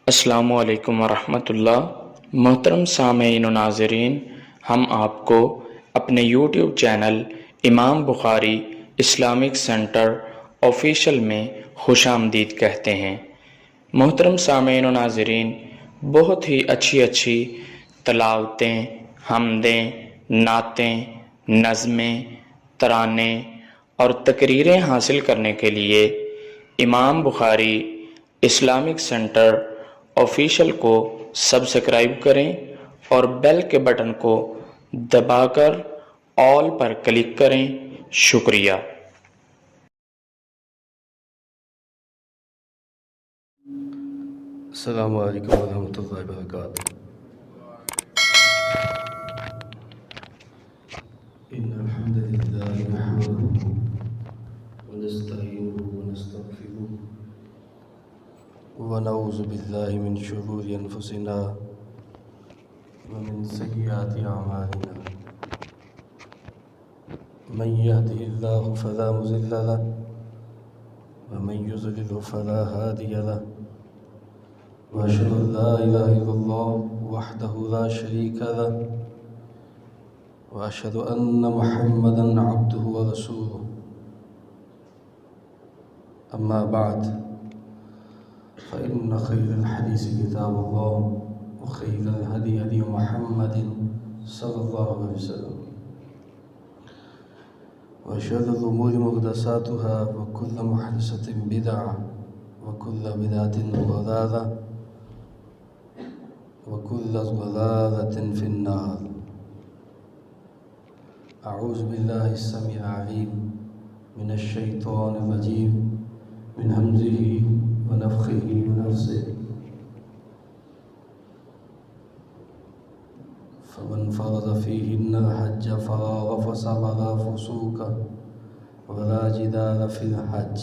السلام علیکم ورحمۃ اللہ۔ محترم سامعین و ناظرین، ہم آپ کو اپنے یوٹیوب چینل امام بخاری اسلامک سینٹر آفیشیل میں خوش آمدید کہتے ہیں۔ محترم سامعین و ناظرین، بہت ہی اچھی تلاوتیں، حمدیں، نعتیں، نظمیں، ترانے اور تقریریں حاصل کرنے کے لیے امام بخاری اسلامک سینٹر آفیشیل کو سبسکرائب کریں اور بیل کے بٹن کو دبا کر آل پر کلک کریں۔ شکریہ۔ السلام علیکم ورحمۃ اللہ وبرکاتہ۔ ان الحمد للہ نحمده ونستعینه ونستغفره ونعوذ باللہ من شرور انفسنا ومن سیئات اعمالنا، من يهده الله فلا مضل له ومن يضلل فلا هادي له، وأشهد أن لا إله إلا الله وحده لا شريك له، وأشهد أن محمدًا عبده ورسوله، أما بعد فإن خير الحديث كتاب الله وخير الهدي هدي محمد صلى الله عليه وسلم، وشر الأمور محدثاتها وكل محدثة بدعة وكل بدعة ضلالة وكل ضلالة في النار۔ أعوذ بالله السميع العليم من الشيطان الرجيم من همزه ونفخه ونفثه، فمن فرض فيهن الحج فلا رفث ولا فسوق ولا جدال في الحج۔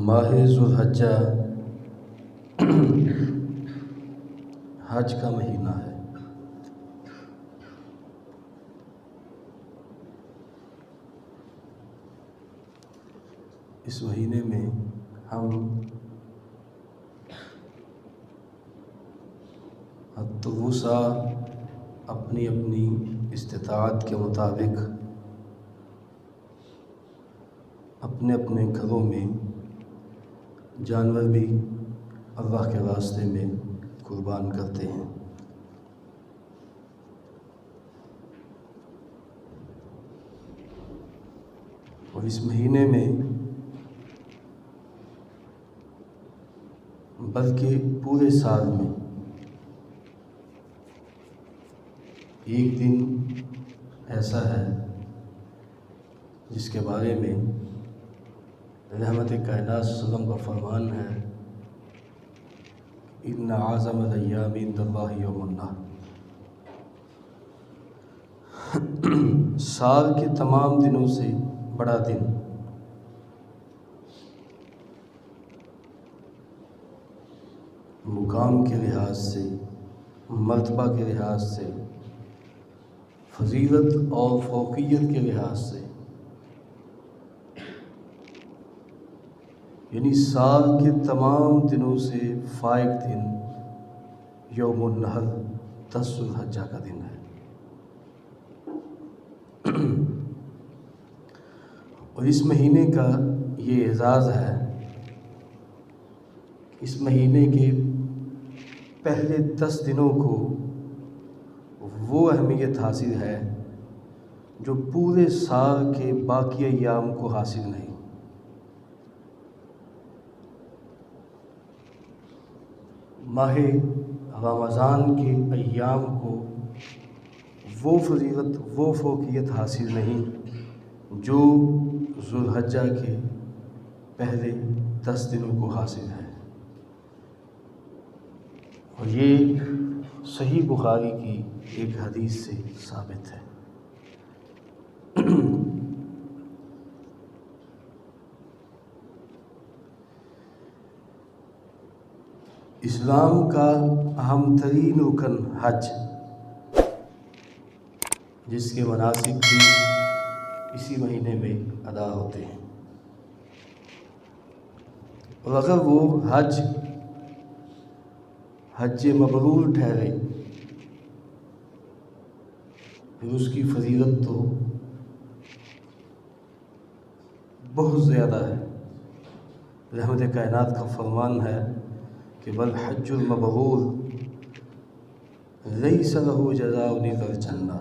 ماہ ذوالحجہ حج کا مہینہ ہے۔ اس مہینے میں ہم التوسع اپنی استطاعت کے مطابق اپنے گھروں میں جانور بھی اللہ کے راستے میں قربان کرتے ہیں۔ اور اس مہینے میں بلکہ پورے سال میں ایک دن ایسا ہے جس کے بارے میں رحمت کائنات صلی اللہ علیہ وسلم کا فرمان ہے، ان اعظم الایام عند اللہ یوم النحر۔ سال کے تمام دنوں سے بڑا دن مقام کے لحاظ سے، مرتبہ کے لحاظ سے، فضیلت اور فوقیت کے لحاظ سے، یعنی سال کے تمام دنوں سے فائق دن یوم النحر 10 ذو الحجہ کا دن ہے۔ اور اس مہینے کا یہ اعزاز ہے، اس مہینے کے پہلے 10 دنوں کو وہ اہمیت حاصل ہے جو پورے سال کے باقی ایام کو حاصل نہیں۔ ماہ رمضان کے ایام کو وہ فضیلت، وہ فوقیت حاصل نہیں جو ذوالحجہ کے پہلے 10 دنوں کو حاصل ہے۔ اور یہ صحیح بخاری کی ایک حدیث سے ثابت ہے۔ اسلام کا اہم ترین رکن حج، جس کے مناسک بھی اسی مہینے میں ادا ہوتے ہیں، اور اگر وہ حج مبرور ٹھہرے پھر اس کی فضیلت تو بہت زیادہ ہے۔ رحمت کائنات کا فرمان ہے کہ والحج المبرور لیس لہ جزاء الا الجنہ،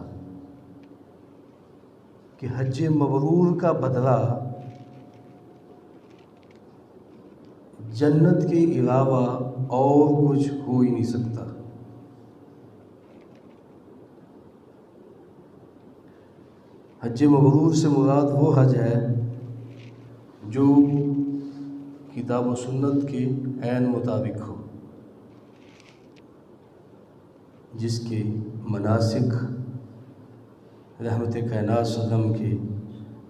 کہ حج مبرور کا بدلہ جنت کے علاوہ اور کچھ ہو ہی نہیں سکتا۔ حج مبرور سے مراد وہ حج ہے جو کتاب و سنت کے عین مطابق ہو، جس کے مناسک رحمت کائنات صلی اللہ علیہ وسلم کے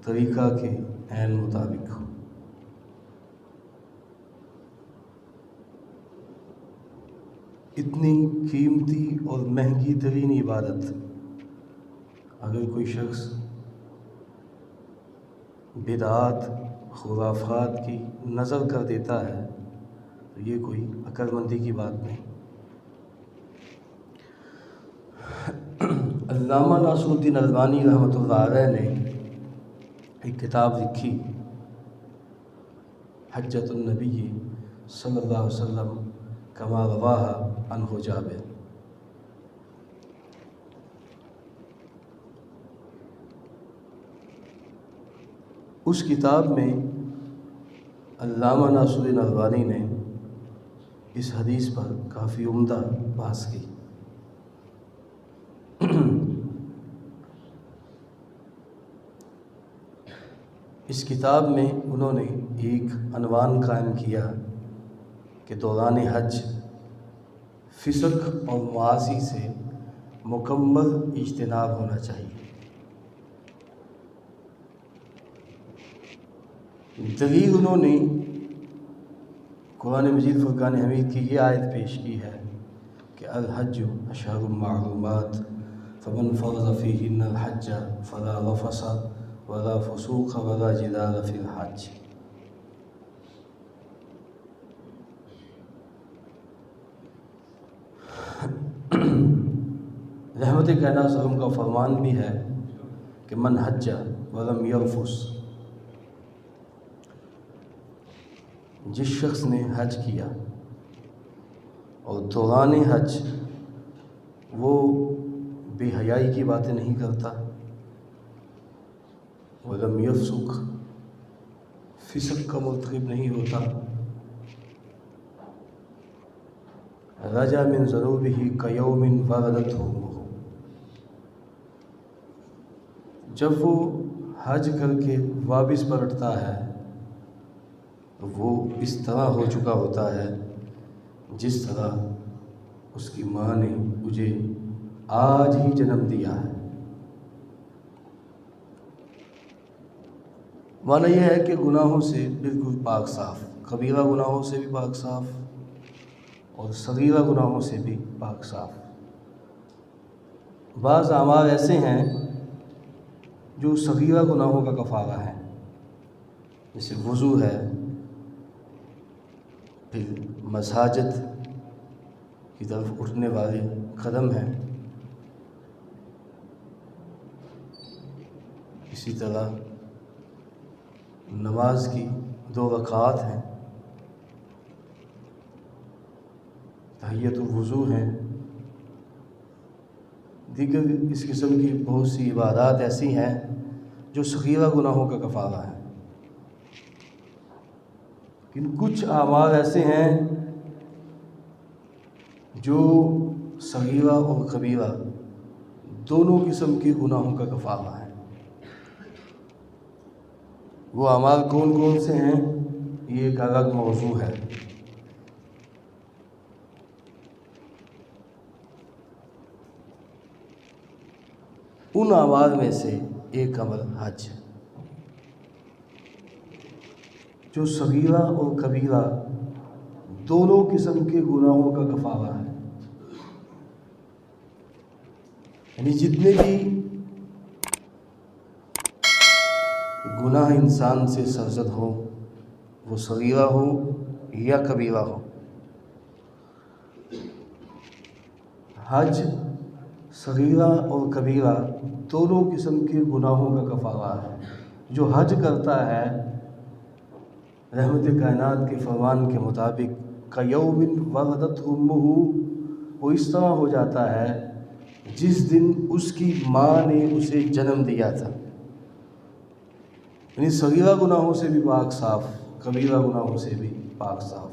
طریقہ کے عین مطابق ہو۔ اتنی قیمتی اور مہنگی ترین عبادت اگر کوئی شخص بدعات خرافات کی نظر کر دیتا ہے تو یہ کوئی عقل مندی کی بات نہیں۔ علامہ ناصر الدین البانی رحمۃ اللہ علیہ نے ایک کتاب لکھی، حجۃ النبی صلی اللہ علیہ وسلم کما رواہ عنہ جابر۔ اس کتاب میں علامہ ناصر الدین البانی نے اس حدیث پر کافی عمدہ بحث کی۔ اس کتاب میں انہوں نے ایک عنوان قائم کیا کہ دوران حج فسق اور معاصی سے مکمل اجتناب ہونا چاہیے۔ دلیل انہوں نے قرآن مجید فرقان حمید کی یہ آیت پیش کی ہے کہ الحج اشہر معلومات فمن فرض فیہن الحج فلا رفث ولا فسوق ولا جدال فی الحج۔ رحمت کائنات صلی اللہ علیہ وسلم کا فرمان بھی ہے کہ من حج ولم یرفث، جس شخص نے حج کیا اور دوران حج وہ بے حیائی کی باتیں نہیں کرتا، ولم یفسق، فسق کا مرتکب نہیں ہوتا، رجع من ذنوبہ کیوم ولدتہ امہ، جب وہ حج کر کے واپس پلٹتا ہے وہ اس طرح ہو چکا ہوتا ہے جس طرح اس کی ماں نے مجھے آج ہی جنم دیا ہے۔ معنی یہ ہے کہ گناہوں سے بالکل پاک صاف، کبیرہ گناہوں سے بھی پاک صاف اور صغیرہ گناہوں سے بھی پاک صاف۔ بعض اعمال ایسے ہیں جو صغیرہ گناہوں کا کفارہ ہے، جیسے وضو ہے، پھر مساجد کی طرف اٹھنے والے قدم ہیں، اسی طرح نماز کی 2 رکعات ہیں، تحیۃ الوضو ہیں، دیگر اس قسم کی بہت سی عبادات ایسی ہیں جو صغیرہ گناہوں کا کفارہ ہے۔ لیکن کچھ اعمال ایسے ہیں جو صغیرہ اور کبیرہ دونوں قسم کے گناہوں کا کفارہ ہے۔ وہ اعمال کون کون سے ہیں یہ ایک الگ موضوع ہے۔ ان اعمال میں سے ایک عمل حج، جو صغیرہ اور کبیرہ دونوں قسم کے گناہوں کا کفارہ ہے، یعنی جتنے بھی گناہ انسان سے سرزد ہو، وہ صغیرہ ہو یا کبیرہ ہو۔ حج صغیرہ اور کبیرہ دونوں قسم کے گناہوں کا کفارہ ہے۔ جو حج کرتا ہے رحمت کائنات کے فرمان کے مطابق کیوم ولدتہ امہ، وہ اس طرح ہو جاتا ہے جس دن اس کی ماں نے اسے جنم دیا تھا۔ یعنی صغیرہ گناہوں سے بھی پاک صاف، کبیرہ گناہوں سے بھی پاک صاف۔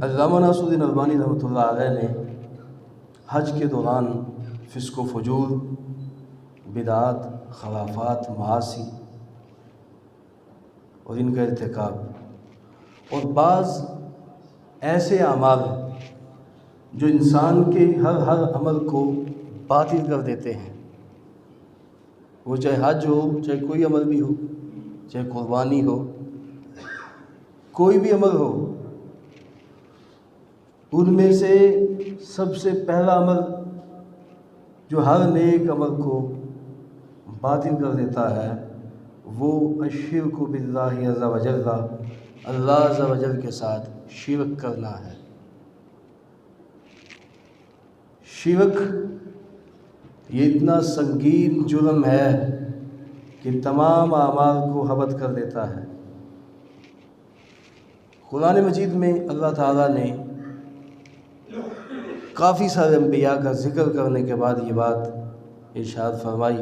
علامہ ناصر الدین البانی رحمۃ اللہ علیہ نے حج کے دوران فسق و فجور، بدعات، خرافات، معاصی اور ان کا ارتکاب اور بعض ایسے اعمال جو انسان کے ہر عمل کو باطل کر دیتے ہیں، وہ چاہے حج ہو، چاہے کوئی عمل بھی ہو، چاہے قربانی ہو، کوئی بھی عمل ہو، ان میں سے سب سے پہلا عمل جو ہر نیک عمل کو باطل کر دیتا ہے وہ الشرک باللہ عز وجل، اللہ عز وجل کے ساتھ شرک کرنا ہے۔ شرک یہ اتنا سنگین جرم ہے کہ تمام اعمال کو حبط کر دیتا ہے۔ قرآن مجید میں اللہ تعالیٰ نے کافی سارے انبیاء کا ذکر کرنے کے بعد یہ بات ارشاد فرمائی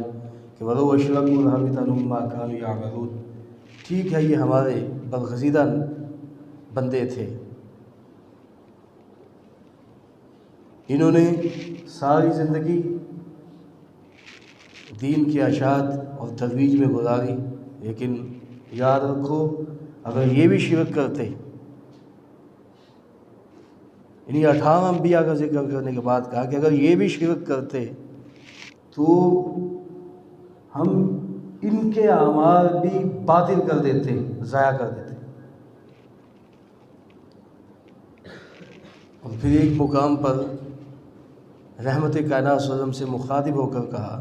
کہ وَلَوْ أَشْرَكُوا لَحَبِطَ عَنْهُم مَّا كَانُوا يَعْمَلُونَ۔ ٹھیک ہے، یہ ہمارے برگزیدہ بندے تھے، انہوں نے ساری زندگی دین کی اشاعت اور ترویج میں گزاری، لیکن یاد رکھو اگر یہ بھی شرک کرتے، انہیں 58 انبیاء کا ذکر کرنے کے بعد کہا کہ اگر یہ بھی شرک کرتے تو ہم ان کے اعمال بھی باطل کر دیتے، ضائع کر دیتے۔ اور پھر ایک مقام پر رحمت کائنات صلی اللہ علیہ وسلم سے مخاطب ہو کر کہا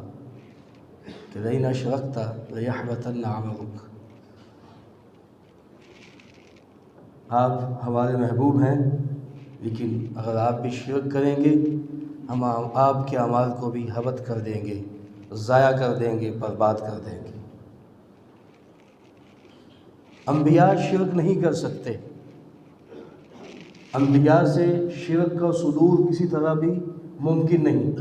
کہ لئن اشرکت لیحبطن عملک۔ آپ ہمارے محبوب ہیں، لیکن اگر آپ بھی شرک کریں گے ہم آپ کے اعمال کو بھی حبط کر دیں گے، ضائع کر دیں گے، برباد کر دیں گے۔ انبیاء شرک نہیں کر سکتے، انبیاء سے شرک کا صدور کسی طرح بھی ممکن نہیں،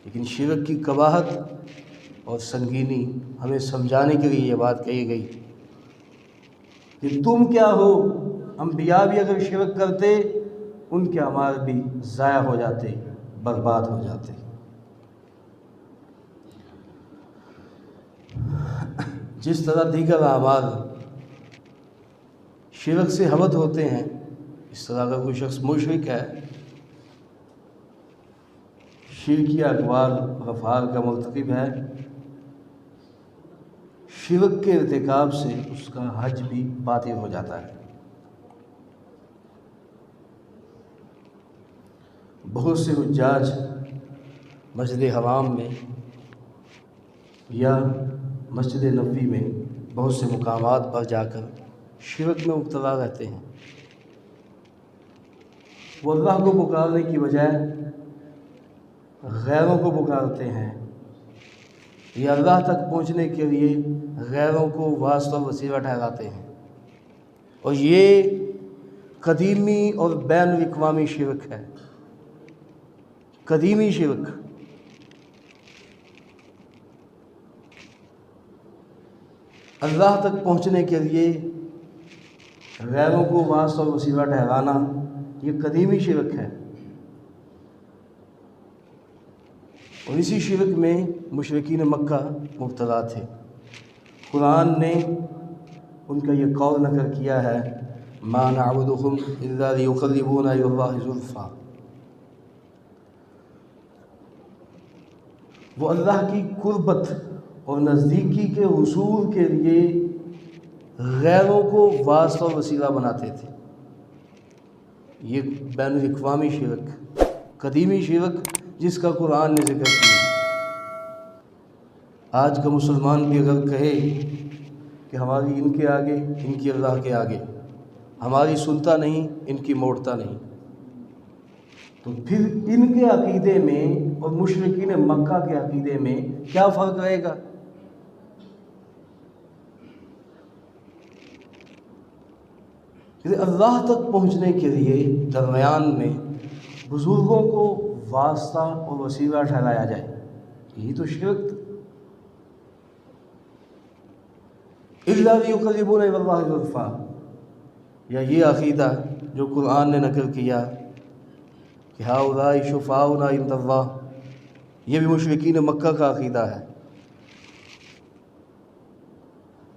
لیکن شرک کی قباحت اور سنگینی ہمیں سمجھانے کے لیے یہ بات کہی گئی کہ تم کیا ہو، انبیاء بھی اگر شرک کرتے ان کے اعمال بھی ضائع ہو جاتے، برباد ہو جاتے۔ جس طرح دیگر اعمال شرک سے حبط ہوتے ہیں، اس طرح اگر کوئی شخص مشرک ہے، شرکی اقوال اور افعال کا مرتکب ہے، شرک کے ارتکاب سے اس کا حج بھی باطل ہو جاتا ہے۔ بہت سے حجاج مسجد حرام میں یا مسجد نبوی میں بہت سے مقامات پر جا کر شرک میں مبتلا رہتے ہیں۔ وہ اللہ کو پکارنے کی بجائے غیروں کو پکارتے ہیں، یا اللہ تک پہنچنے کے لیے غیروں کو واسطہ و وسیلہ ٹھہراتے ہیں، اور یہ قدیمی اور بین الاقوامی شرک ہے۔ قدیمی شرک اللہ تک پہنچنے کے لیے غیروں کو واسطہ و وسیلہ ٹھہرانا، یہ قدیمی شرک ہے۔ اور اسی شرک میں مشرکین مکہ مبتلا تھے۔ قرآن نے ان کا یہ قول نقل کیا ہے ما نعبدہم الا لیقربونا الی اللہ زلفیٰ۔ وہ اللہ کی قربت اور نزدیکی کے حصول کے لیے غیروں کو واسطہ و وسیلہ بناتے تھے۔ یہ بین الاقوامی شرک، قدیمی شرک جس کا قرآن نے ذکر کیا۔ آج کا مسلمان بھی اگر کہے کہ ہماری ان کے آگے، ان کی اللہ کے آگے، ہماری سنتا نہیں، ان کی موڑتا نہیں، تو پھر ان کے عقیدے میں اور مشرکین مکہ کے عقیدے میں کیا فرق رہے گا؟ اللہ تک پہنچنے کے لیے درمیان میں بزرگوں کو واسطہ اور وسیلہ ٹھہرایا جائے، یہی تو شرک تھا۔ اِلَّا لِيُقَرِّبُونَ إِلَى اللَّهِ زُلْفَىٰ، یا یہ عقیدہ جو قرآن نے نقل کیا کہ ہؤلاء شفعاؤنا عند اللہ، یہ بھی مشرکین مکہ کا عقیدہ ہے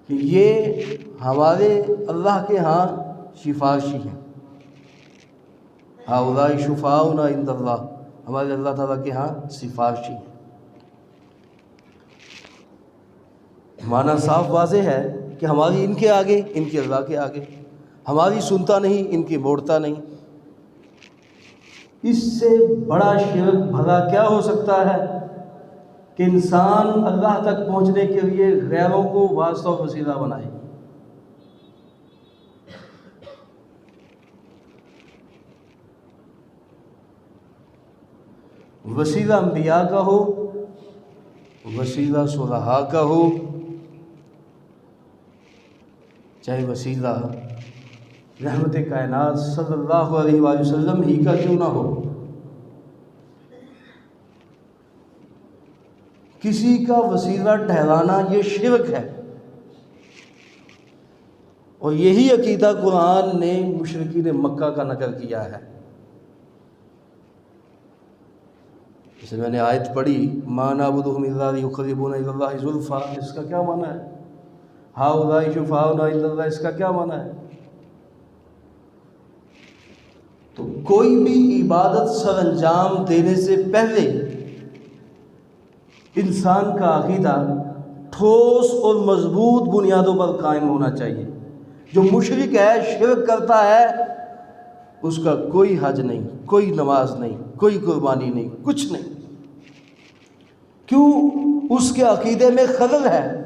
کہ یہ ہمارے اللہ کے ہاں سفارشی ہیں، ہؤلاء شفعاؤنا عند اللہ، ہمارے اللہ تعالیٰ کے ہاں سفارشی ہیں۔ معنی صاف واضح ہے کہ ہماری ان کے آگے، ان کے اللہ کے آگے، ہماری سنتا نہیں، ان کی موڑتا نہیں۔ اس سے بڑا شرک بھلا کیا ہو سکتا ہے کہ انسان اللہ تک پہنچنے کے لیے غیروں کو واسطہ و وسیلہ بنائے۔ وسیلہ انبیاء کا ہو، وسیلہ صلحاء کا ہو، چاہے وسیلہ رحمت کائنات صلی اللہ علیہ وآلہ وسلم ہی کا کیوں نہ ہو، کسی کا وسیلہ ٹھہرانا یہ شرک ہے، اور یہی عقیدہ قرآن نے مشرکین مکہ کا نقل کیا ہے۔ جیسے میں نے آیت پڑھی مَا نَعْبُدُهُمْ إِلَّا لِيُقَرِّبُونَ إِلَى اللَّهِ زُلْفَىٰ، اس کا کیا معنی ہے؟ ہؤلاء شفعاؤنا عند اللہ، اس کا کیا معنی ہے؟ تو کوئی بھی عبادت سر انجام دینے سے پہلے انسان کا عقیدہ ٹھوس اور مضبوط بنیادوں پر قائم ہونا چاہیے۔ جو مشرک ہے، شرک کرتا ہے، اس کا کوئی حج نہیں، کوئی نماز نہیں، کوئی قربانی نہیں، کچھ نہیں۔ کیوں؟ اس کے عقیدے میں خلل ہے۔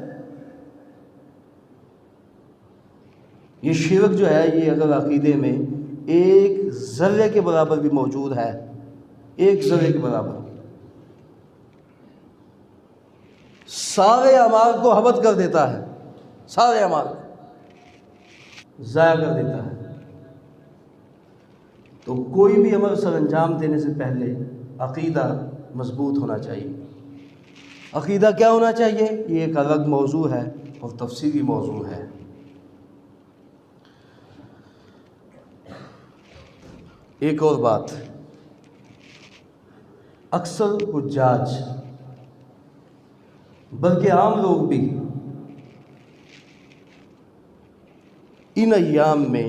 یہ شرک جو ہے، یہ اگر عقیدے میں ایک ذرے کے برابر بھی موجود ہے، ایک ذرے کے برابر، سارے اعمال کو حبط کر دیتا ہے، سارے اعمال ضائع کر دیتا ہے۔ تو کوئی بھی عمل سر انجام دینے سے پہلے عقیدہ مضبوط ہونا چاہیے۔ عقیدہ کیا ہونا چاہیے؟ یہ ایک الگ موضوع ہے اور تفصیلی موضوع ہے۔ ایک اور بات، اکثر حجاج بلکہ عام لوگ بھی ان ایام میں،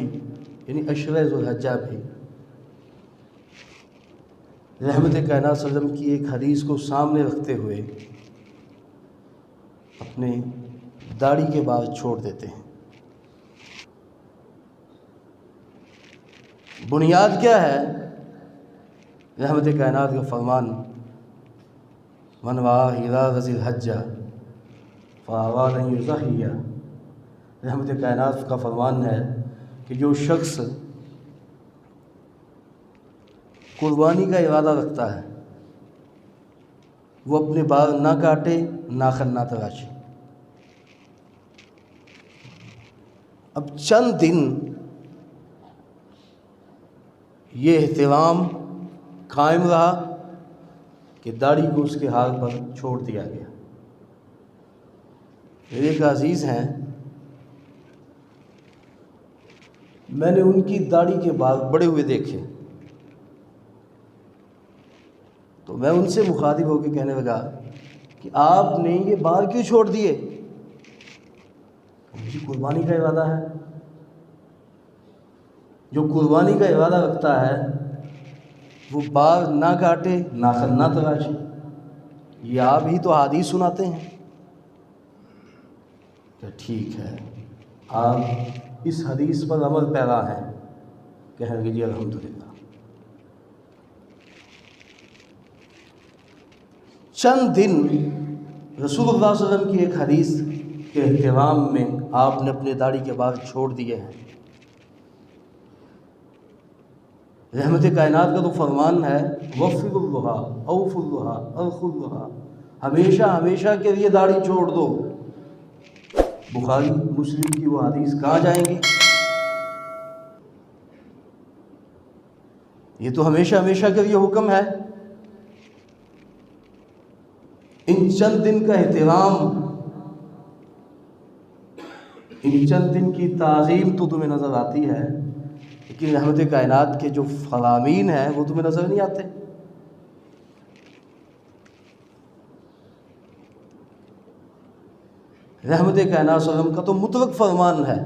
یعنی عشرہ ذوالحجہ میں، رحمت کائنات صلی اللہ علیہ وسلم کی ایک حدیث کو سامنے رکھتے ہوئے اپنے داڑھی کے بال چھوڑ دیتے ہیں۔ بنیاد کیا ہے؟ رحمت کائنات کا فرمان من وعى إلى ذي الحجة فأراد أن يضحي، رحمت کائنات کا فرمان ہے کہ جو شخص قربانی کا ارادہ رکھتا ہے وہ اپنے بال نہ کاٹے، ناخن نہ تراشے۔ اب چند دن یہ احترام قائم رہا کہ داڑھی کو اس کے حال پر چھوڑ دیا گیا۔ میرے ایک عزیز ہیں، میں نے ان کی داڑھی کے بال بڑے ہوئے دیکھے، تو میں ان سے مخاطب ہو کے کہنے لگا کہ آپ نے یہ بال کیوں چھوڑ دیے؟ مجھے قربانی کا ارادہ ہے۔ جو قربانی کا ارادہ رکھتا ہے وہ بال نہ کاٹے، ناخن نہ تراشے۔ یہ آپ ہی تو حدیث سناتے ہیں۔ کہ ٹھیک ہے، آپ اس حدیث پر عمل پیرا ہیں؟ کہنے لگے جی الحمدللہ۔ چند دن رسول اللہ صلی اللہ علیہ وسلم کی ایک حدیث کے احترام میں آپ نے اپنے داڑھی کے بال چھوڑ دیے ہیں۔ رحمت کائنات کا تو فرمان ہے وفر اللحیٰ اوف اللحیٰ ارخ اللحیٰ، ہمیشہ ہمیشہ کے لیے داڑھی چھوڑ دو۔ بخاری مسلم کی وہ حدیث کہاں جائیں گی؟ یہ تو ہمیشہ ہمیشہ کے لیے حکم ہے۔ ان چند دن کا احترام، ان چند دن کی تعظیم تو تمہیں نظر آتی ہے، لیکن رحمت کائنات کے جو فرامین ہیں وہ تمہیں نظر نہیں آتے۔ رحمت کائنات صلی اللہ علیہ وسلم کا تو مطلق فرمان ہے،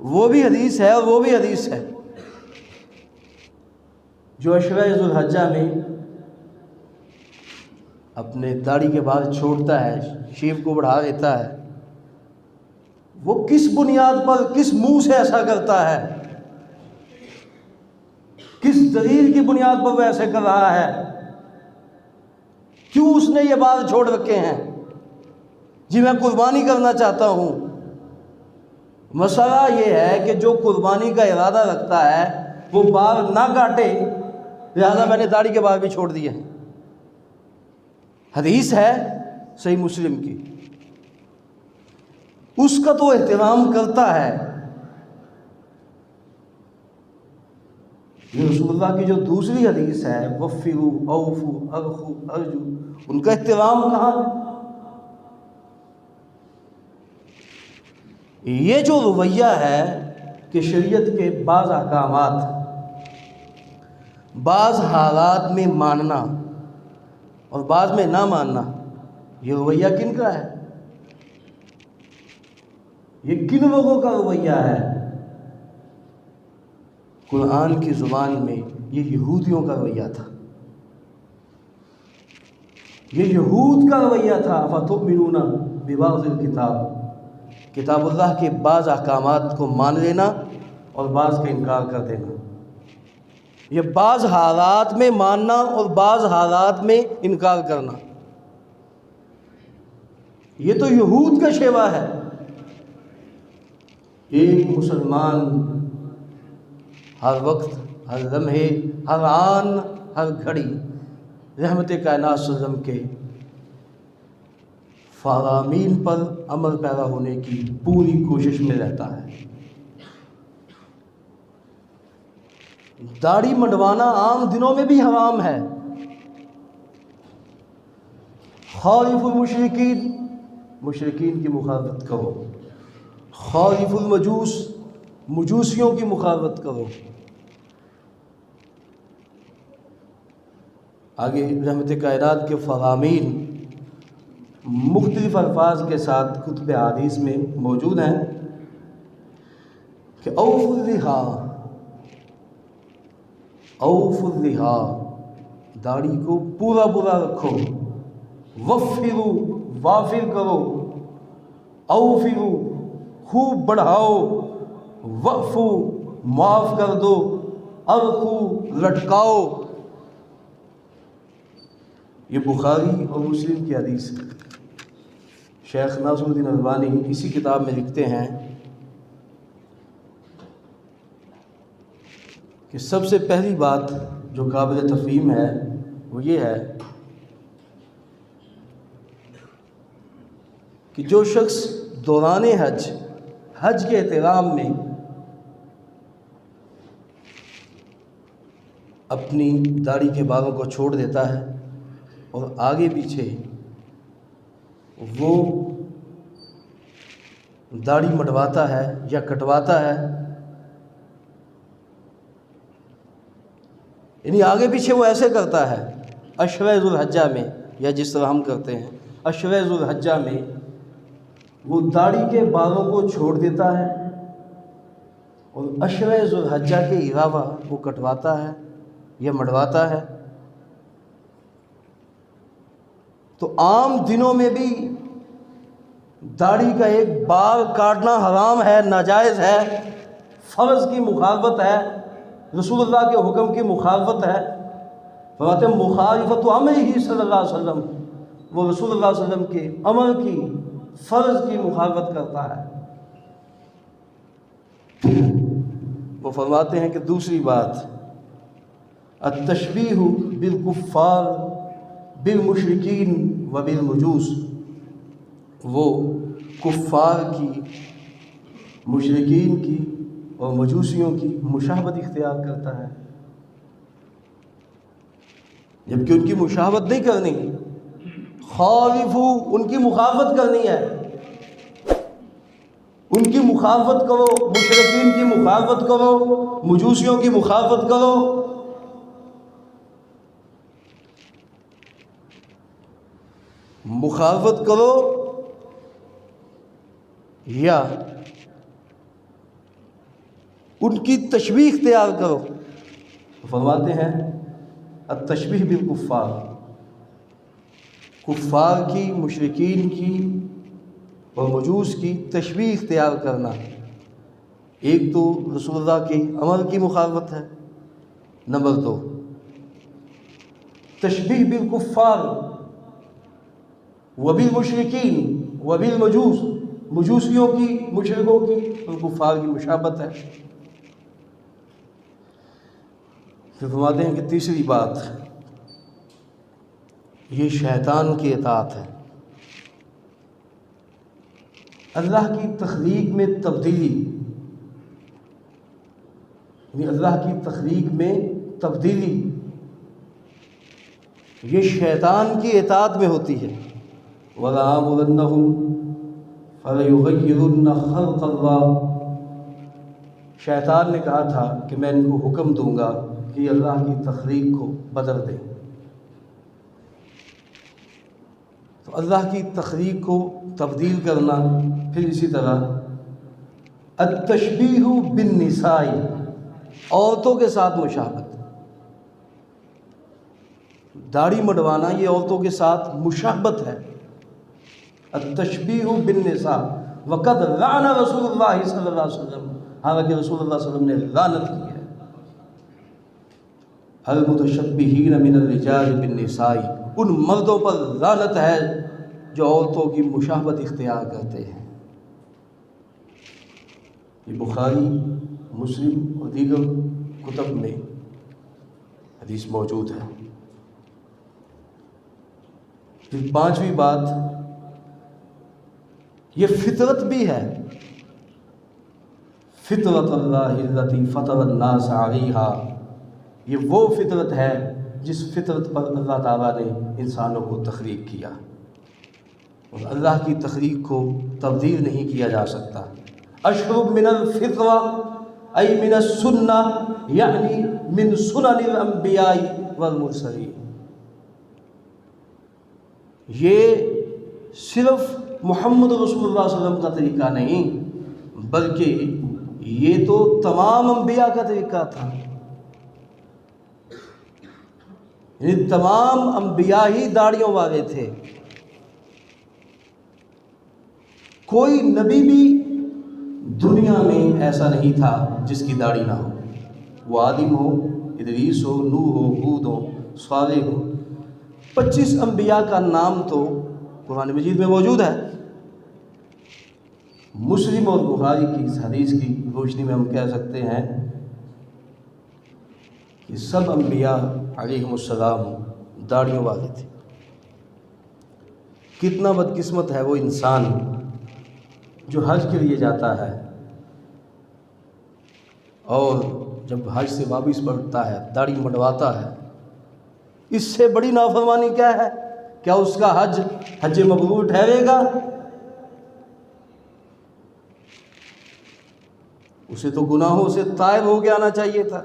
وہ بھی حدیث ہے اور وہ بھی حدیث ہے۔ جو عشرہ ذو الحجہ میں اپنے داڑھی کے بال چھوڑتا ہے، شیب کو بڑھا دیتا ہے، وہ کس بنیاد پر، کس منہ سے ایسا کرتا ہے، کس دلیل کی بنیاد پر وہ ایسے کر رہا ہے؟ کیوں اس نے یہ بال چھوڑ رکھے ہیں؟ جی میں قربانی کرنا چاہتا ہوں۔ مسئلہ یہ ہے کہ جو قربانی کا ارادہ رکھتا ہے وہ بال نہ کاٹے، لہذا میں نے داڑھی کے بال بھی چھوڑ دیے ہیں۔ حدیث ہے صحیح مسلم کی، اس کا تو احترام کرتا ہے۔ یہ رسول اللہ کی جو دوسری حدیث ہے وفروا اوفوا ارخوا ارجو، ان کا احترام کہاں ہے؟ یہ جو رویہ ہے کہ شریعت کے بعض احکامات بعض حالات میں ماننا اور بعض میں نہ ماننا، یہ رویہ کن کا ہے؟ یہ کن لوگوں کا رویہ ہے؟ قرآن کی زبان میں یہ یہودیوں کا رویہ تھا، یہ یہود کا رویہ تھا۔ فَتُؤْمِنُونَ بِبَعْضِ الْكِتَابِ، کتاب اللہ کے بعض احکامات کو مان لینا اور بعض کا انکار کر دینا۔ یہ بعض حالات میں ماننا اور بعض حالات میں انکار کرنا، یہ تو یہود کا شیوہ ہے۔ ایک مسلمان ہر وقت، ہر لمحے، ہر آن، ہر گھڑی رحمت کائنات صلی اللہ علیہ وسلم کے فرامین پر عمل پیرا ہونے کی پوری کوشش میں رہتا ہے۔ داڑھی منڈوانا عام دنوں میں بھی حرام ہے۔ خالف المشرکین، مشرکین کی مخالفت کرو، خالف المجوس، مجوسیوں کی مخالفت کرو۔ آگے رحمت کائنات کے فرامین مختلف الفاظ کے ساتھ کتب حدیث میں موجود ہیں کہ اوف اللحیٰ، اوف اللحیٰ، داڑھی کو پورا پورا رکھو، وفروا، وافر کرو، اوفروا، خوب بڑھاؤ، وعفو، معاف کر دو، ارخو، لٹکاؤ۔ یہ بخاری اور مسلم کی حدیث ہے۔ شیخ ناصر الدین البانی اسی کتاب میں لکھتے ہیں کہ سب سے پہلی بات جو قابل تفہیم ہے وہ یہ ہے کہ جو شخص دوران حج کے احترام میں اپنی داڑھی کے بالوں کو چھوڑ دیتا ہے اور آگے پیچھے وہ داڑھی منڈواتا ہے یا کٹواتا ہے، یعنی آگے پیچھے وہ ایسے کرتا ہے عشرہ ذو الحجہ میں، یا جس طرح ہم کرتے ہیں عشرہ ذو الحجہ میں وہ داڑھی کے بالوں کو چھوڑ دیتا ہے اور عشرہ ذو الحجہ کے علاوہ وہ کٹواتا ہے یا منڈواتا ہے، تو عام دنوں میں بھی داڑھی کا ایک بال کاٹنا حرام ہے، ناجائز ہے، فرض کی مخالفت ہے، رسول اللہ کے حکم کی مخالفت ہے۔ فرماتے ہیں مخالفت امرہ صلی اللہ علیہ وسلم، وہ رسول اللہ صلی اللہ علیہ وسلم کے امر کی، فرض کی مخالفت کرتا ہے۔ وہ فرماتے ہیں کہ دوسری بات، التشبیہ بالکفار بالمشرکین و بالمجوس، وہ کفار کی، مشرکین کی اور مجوسیوں کی مشابہت اختیار کرتا ہے، جبکہ ان کی مشابہت نہیں کرنی، خالفو، ان کی مخالفت کرنی ہے، ان کی مخالفت کرو، مشرکین کی مخالفت کرو، مجوسیوں کی مخالفت کرو۔ مخالفت کرو یا ان کی تشبیہ اختیار کرو۔ فرماتے ہیں التشبیہ بالکفار، کفار کی، مشرکین کی اور مجوس کی تشبیہ اختیار کرنا، ایک تو رسول اللہ کے امر کی مخالفت ہے، نمبر 2 تشبیہ بالکفار وبالمشرکین وبالمجوس، مجوسیوں کی، مشرکوں کی اور کفار کی مشابہت ہے۔ پھر فرماتے ہیں کہ تیسری بات، یہ شیطان کی اطاعت ہے، اللہ کی تخلیق میں تبدیلی، یعنی اللہ کی تخلیق میں تبدیلی یہ شیطان کی اطاعت میں ہوتی ہے۔ وَلَآمُرَنَّهُمْ فَلَيُغَيِّرُنَّ خَلْقَ اللَّهِ، شیطان نے کہا تھا کہ میں ان کو حکم دوں گا کہ یہ اللہ کی تخلیق کو بدل دیں۔ تو اللہ کی تخلیق کو تبدیل کرنا، پھر اسی طرح التشبیہ بالنساء، عورتوں کے ساتھ مشابہت، داڑھی مڈوانا یہ عورتوں کے ساتھ مشابہت ہے۔ التشبیہ بالنساء، وقد لعن رسول اللہ صلی اللہ علیہ وسلم، حالانکہ رسول اللہ صلی اللہ علیہ وسلم نے لعنت کی ہے، المتشبہین من الرجال بالنساء، ان مردوں پر لعنت ہے جو عورتوں کی مشابہت اختیار کرتے ہیں۔ یہ بخاری، مسلم اور دیگر کتب میں حدیث موجود ہے۔ پھر پانچویں بات، یہ فطرت بھی ہے، فطرت اللہ التی فطر الناس علیہا، یہ وہ فطرت ہے جس فطرت پر اللہ تعالیٰ نے انسانوں کو تخلیق کیا، اور اللہ کی تخلیق کو تبدیل نہیں کیا جا سکتا۔ اشرب من الفطرہ ای من السنہ، یعنی من سنن الانبیاء والمرسلین، یہ صرف محمد رسول اللہ صلی اللہ علیہ وسلم کا طریقہ نہیں، بلکہ یہ تو تمام انبیاء کا طریقہ تھا، یعنی تمام انبیاء ہی داڑھیوں والے تھے، کوئی نبی بھی دنیا میں ایسا نہیں تھا جس کی داڑھی نہ ہو، وہ آدم ہو، ادریس ہو، نوح ہو، ہود ہو، صالح ہو، 25 انبیاء کا نام تو قرآن مجید میں موجود ہے۔ مسلم اور بخاری کی اس حدیث کی روشنی میں ہم کہہ سکتے ہیں کہ سب انبیاء علیہم السلام داڑھیوں والے تھے۔ کتنا بدقسمت ہے وہ انسان جو حج کے لیے جاتا ہے اور جب حج سے واپس پلٹتا ہے داڑھی منڈواتا ہے، اس سے بڑی نافرمانی کیا ہے؟ کیا اس کا حج مبرور ٹھہرے گا؟ اسے تو گناہوں سے تائب ہو کے آنا چاہیے تھا۔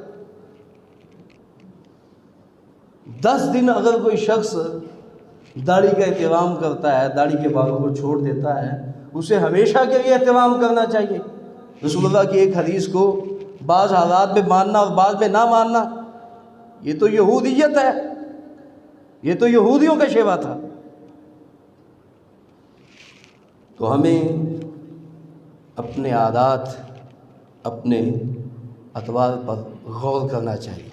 10 دن اگر کوئی شخص داڑھی کا اہتمام کرتا ہے، داڑھی کے بالوں کو چھوڑ دیتا ہے، اسے ہمیشہ کے لیے اہتمام کرنا چاہیے۔ رسول اللہ کی ایک حدیث کو بعض حالات میں ماننا اور بعض میں نہ ماننا، یہ تو یہودیت ہے، یہ تو یہودیوں کا شیوا تھا۔ تو ہمیں اپنے عادات، اپنے اطوار پر غور کرنا چاہیے۔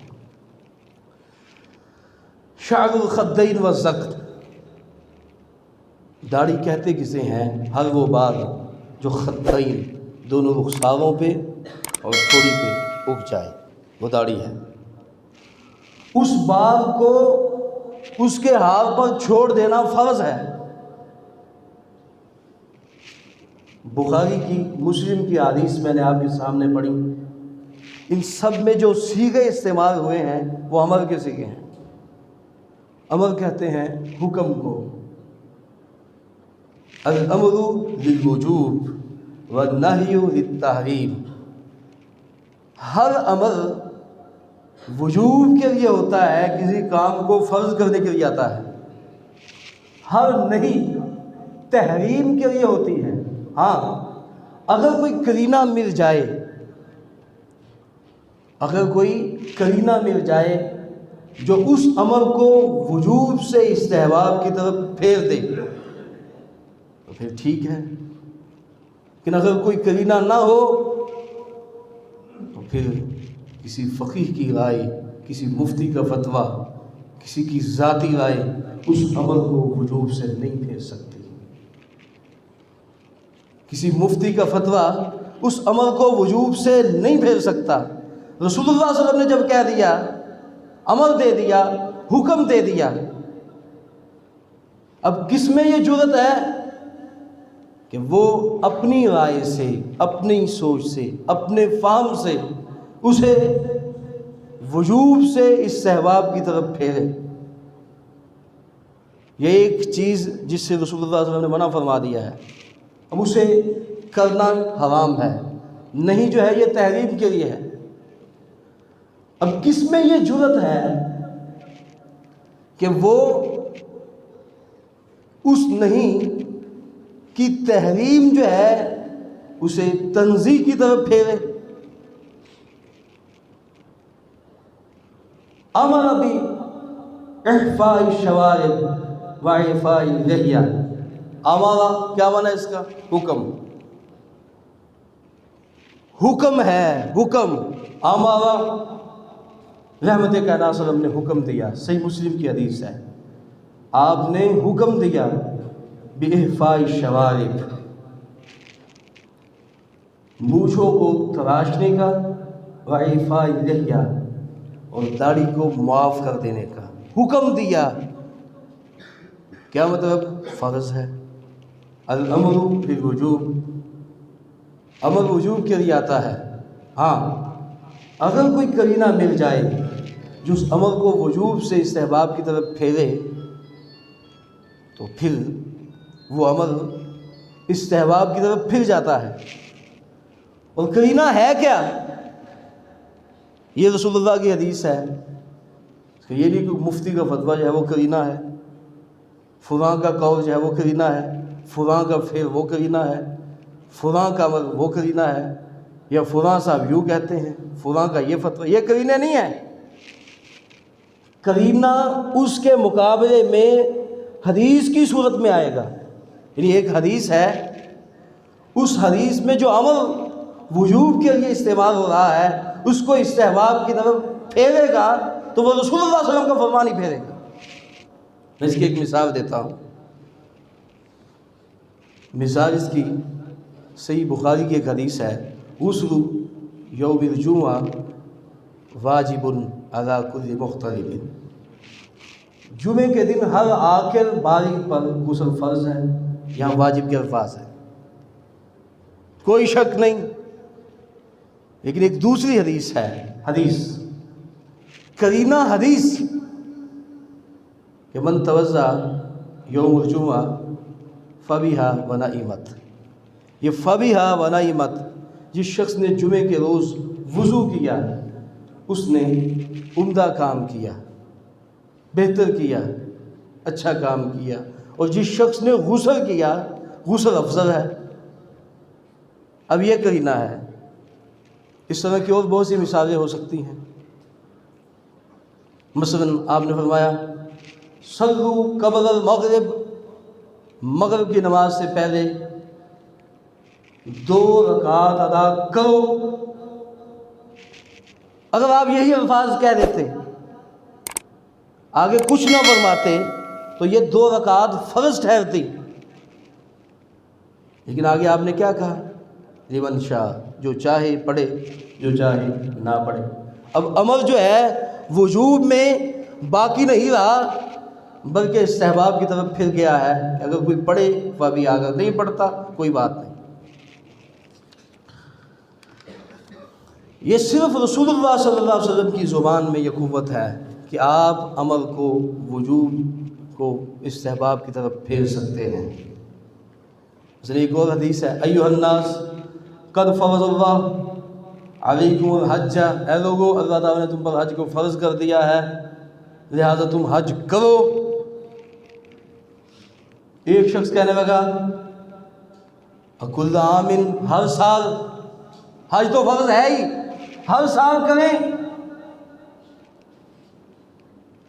شعر الخدین والزقت، داڑھی کہتے کسے ہیں؟ ہر وہ بال جو خطین دونوں رخساروں پہ اور تھوڑی پہ اگ جائے، وہ داڑھی ہے۔ اس بال کو اس کے حال پر چھوڑ دینا فرض ہے۔ بخاری کی، مسلم کی حدیث میں نے آپ کے سامنے پڑھی، ان سب میں جو صیغے استعمال ہوئے ہیں وہ امر کے صیغے ہیں۔ امر کہتے ہیں حکم کو، الامر للوجوب والنہی للتحریم۔ ہر امر وجوب کے لیے ہوتا ہے، کسی کام کو فرض کرنے کے لیے آتا ہے۔ ہر نہیں تحریم کے لیے ہوتی ہے۔ ہاں اگر کوئی قرینہ مل جائے، اگر کوئی قرینہ مل جائے جو اس امر کو وجوب سے استحباب کی طرف پھیر دے تو پھر ٹھیک ہے، لیکن اگر کوئی قرینہ نہ ہو تو پھر کسی فقیہ کی رائے، کسی مفتی کا فتویٰ، کسی کی ذاتی رائے اس امر کو وجوب سے نہیں پھیر سکتی۔ کسی مفتی کا فتویٰ اس امر کو وجوب سے نہیں پھیر سکتا۔ رسول اللہ صلی اللہ علیہ وسلم نے جب کہہ دیا، امر دے دیا، حکم دے دیا، اب کس میں یہ جرأت ہے کہ وہ اپنی رائے سے، اپنی سوچ سے، اپنے فہم سے اسے وجوب سے استحباب کی طرف پھیرے؟ یہ ایک چیز جس سے رسول اللہ صلی اللہ علیہ وسلم نے منع فرما دیا ہے، اب اسے کرنا حرام ہے، نہیں جو ہے یہ تحریم کے لیے ہے۔ اب کس میں یہ جرأت ہے کہ وہ اس نہیں کی تحریم جو ہے اسے تنزیہ کی طرف پھیرے؟ امر بھی احفاء الشوارب واعفاء اللحیہ۔ امارا کیا معنی ہے اس کا؟ حکم، حکم ہے، حکم۔ امارا رحمت کائنات صلی اللہ علیہ وسلم نے حکم دیا، صحیح مسلم کی حدیث ہے، آپ نے حکم دیا باحفاء الشوارب، مونچھوں کو تراشنے کا، واعفاء اللحیہ، اور داڑھی کو معاف کر دینے کا حکم دیا۔ کیا مطلب؟ فرض ہے۔ الامر بالوجوب، امر وجوب کے لیے آتا ہے۔ ہاں اگر کوئی قرینہ مل جائے جو اس امر کو وجوب سے استحباب کی طرف پھیرے تو پھر وہ امر استحباب کی طرف پھر جاتا ہے۔ اور قرینہ ہے کیا؟ یہ رسول اللہ کی حدیث ہے، یہ نہیں کہ مفتی کا فتویٰ جو ہے وہ قرینہ ہے، فلاں کا قول جو ہے وہ قرینہ ہے، فلاں کا فعل وہ قرینہ ہے، فلاں کا عمل وہ قرینہ ہے، یا فلاں صاحب یوں کہتے ہیں، فلاں کا یہ فتویٰ، یہ قرینہ نہیں ہے۔ قرینہ اس کے مقابلے میں حدیث کی صورت میں آئے گا، یعنی ایک حدیث ہے، اس حدیث میں جو عمل وجوب کے لیے استعمال ہو رہا ہے اس کو استحباب کی طرف پھیرے گا تو وہ رسول اللہ صلی اللہ علیہ وسلم کا فرمان ہی پھیرے گا۔ میں اس کی ایک مثال دیتا ہوں۔ مثال اس کی صحیح بخاری کی ایک حدیث ہے، غسل یوم الجمعہ واجب علی کل مختلف، جمعے کے دن ہر عاقل بالغ پر غسل فرض ہے، یہاں واجب کے الفاظ ہیں، کوئی شک نہیں۔ لیکن ایک دوسری حدیث ہے، حدیث قرینہ حدیث کہ من توضا یوم الجمعہ فبیہا ونعمت، یہ فبیہا ونعمت، جس شخص نے جمعے کے روز وضو کیا اس نے عمدہ کام کیا، بہتر کیا، اچھا کام کیا، اور جس شخص نے غسل کیا غسل افضل ہے۔ اب یہ قرینہ ہے۔ اس طرح کی اور بہت سی مثالیں ہو سکتی ہیں۔ مثلا آپ نے فرمایا صلو قبل المغرب، مغرب کی نماز سے پہلے 2 رکعات ادا کرو۔ اگر آپ یہی الفاظ کہہ دیتے، آگے کچھ نہ فرماتے، تو یہ 2 رکعات فرض ٹھہرتی، لیکن آگے آپ نے کیا کہا؟ لمن شاء، جو چاہے پڑھے، جو چاہے نہ پڑھے۔ اب عمل جو ہے وجوب میں باقی نہیں رہا، بلکہ استحباب کی طرف پھر گیا ہے کہ اگر کوئی پڑھے وہ بھی، اگر نہیں پڑھتا کوئی بات نہیں۔ یہ صرف رسول اللہ صلی اللہ علیہ وسلم کی زبان میں یہ قوت ہے کہ آپ عمل کو، وجوب کو استحباب کی طرف پھیر سکتے ہیں۔ اس لیے ایک اور حدیث ہے، ایھا الناس قد فرض اللہ علیکم الحج، اے لوگو اللہ تعالیٰ نے تم پر حج کو فرض کر دیا ہے، لہذا تم حج کرو۔ ایک شخص کہنے لگا کل عام، ہر سال، حج تو فرض ہے ہی، ہر سال کریں۔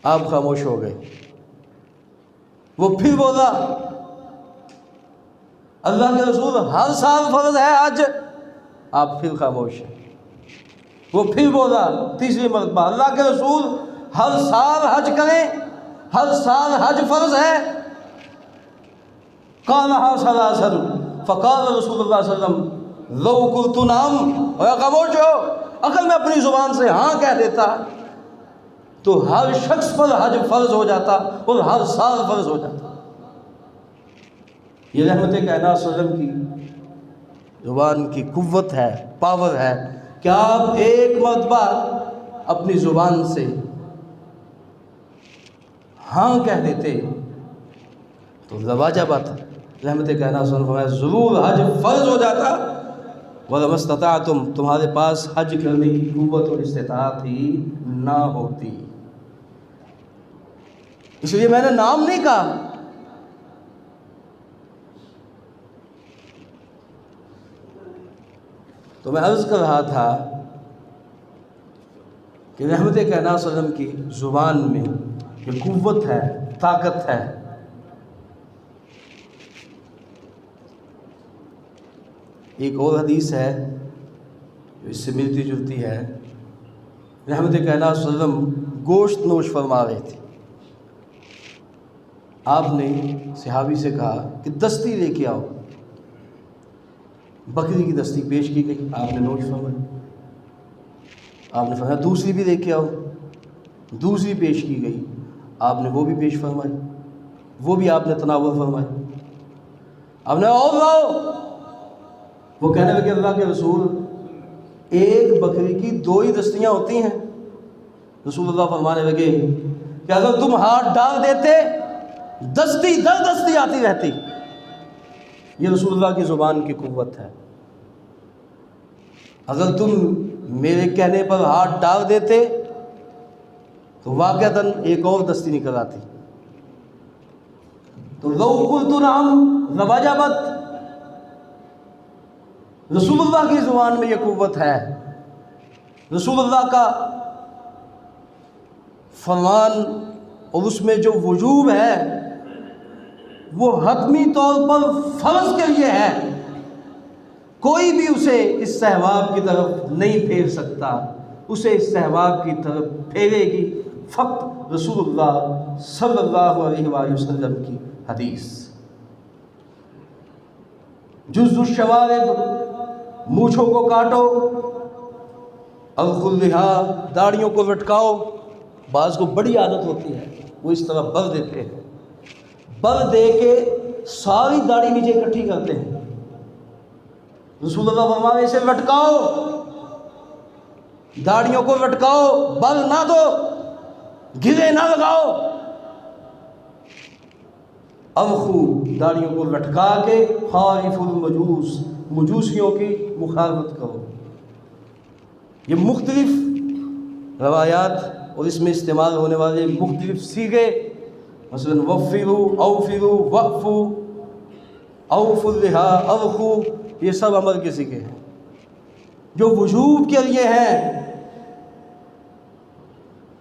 آپ خاموش ہو گئے۔ وہ پھر بولا اللہ کے رسول ہر سال فرض ہے حج، آپ پھر خاموش ہیں۔ وہ پھر بولا تیسری مرتبہ اللہ کے رسول ہر سال حج کریں، ہر سال حج فرض ہے۔ قالها ثلاثا فقال رسول اللہ صلی اللہ علیہ وسلم لو قلت نعم، اور خاموش ہو۔ اگر میں اپنی زبان سے ہاں کہہ دیتا تو ہر شخص پر حج فرض ہو جاتا اور ہر سال فرض ہو جاتا۔ یہ رحمت کائنات صلی اللہ علیہ وسلم کی زبان کی قوت ہے، پاور ہے کہ آپ ایک مرتبہ اپنی زبان سے ہاں کہہ دیتے تو لواجب آتا۔ رحمت کائنات صلی اللہ علیہ وسلم ضرور حج فرض ہو جاتا، وَلَمَا اسْتَطَعْتُمْ، تمہارے پاس حج کرنے کی قوت اور استطاعت ہی نہ ہوتی۔ اس لیے میں نے نام نہیں کہا۔ تو میں عرض کر رہا تھا کہ رحمت کائنات صلی اللہ علیہ وسلم کی زبان میں یہ قوت ہے، طاقت ہے۔ ایک اور حدیث ہے جو اس سے ملتی جلتی ہے، رحمت کائنات صلی اللہ علیہ وسلم گوشت نوش فرما رہے تھے۔ آپ نے صحابی سے کہا کہ دستی لے کے آؤ۔ بکری کی دستی پیش کی گئی، آپ نے نوش فرمائی۔ آپ نے فرمایا دوسری بھی لے کے آؤ، دوسری پیش کی گئی، آپ نے وہ بھی پیش فرمائی، وہ بھی آپ نے تناول فرمائی۔ آپ نے اور لاؤ، وہ کہنے لگے اللہ کے رسول ایک بکری کی 2 ہی دستیاں ہوتی ہیں۔ رسول اللہ فرمانے لگے کہ اگر تم ہاتھ ڈال دیتے دستی در دستی آتی رہتی۔ یہ رسول اللہ کی زبان کی قوت ہے۔ اگر تم میرے کہنے پر ہاتھ ڈال دیتے تو واقعتاً ایک اور دستی نکل آتی۔ تو لو قلت نعم لوجبت، رسول اللہ کی زبان میں یہ قوت ہے۔ رسول اللہ کا فرمان اور اس میں جو وجوب ہے وہ حتمی طور پر فرض کے لیے ہے، کوئی بھی اسے استحباب کی طرف نہیں پھیر سکتا۔ اسے استحباب کی طرف پھیرے گی فقط رسول اللہ صلی اللہ علیہ وآلہ وسلم کی حدیث۔ جز الشوارب، مونچھوں کو کاٹو، الخ اللحیٰ، داڑھیوں کو لٹکاؤ۔ بعض کو بڑی عادت ہوتی ہے، وہ اس طرح بر دیتے ہیں، بر دے کے ساری داڑھی نیچے اکٹھی کرتے ہیں۔ رسول اللہ فرماتے اسے لٹکاؤ، داڑھیوں کو لٹکاؤ، بر نہ دو، گرے نہ لگاؤ۔ الخو، داڑھیوں کو لٹکا کے خالف المجوس، مجوسیوں کی مخالفت کرو۔ یہ مختلف روایات اور اس میں استعمال ہونے والے مختلف صیغے، مثلا وفروا، اوفروا، وقفوا، اوفوا اللحیٰ، الخو، یہ سب امر کے صیغے ہیں جو وجوب کے لیے ہیں،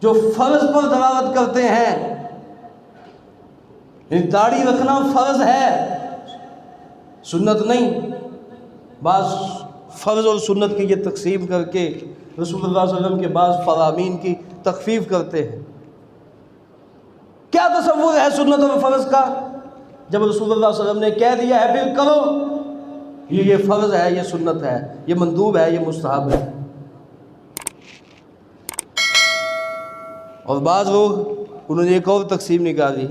جو فرض پر دلالت کرتے ہیں۔ داڑھی رکھنا فرض ہے، سنت نہیں۔ بعض فرض اور سنت کی یہ تقسیم کر کے رسول اللہ صلی اللہ علیہ وسلم کے بعض فرامین کی تخفیف کرتے ہیں۔ کیا تصور ہے سنت اور فرض کا؟ جب رسول اللہ صلی اللہ علیہ وسلم نے کہہ دیا ہے پھر کرو، یہ فرض ہے، یہ سنت ہے، یہ مندوب ہے، یہ مستحب ہے۔ اور بعض لوگ انہوں نے ایک اور تقسیم نکالی،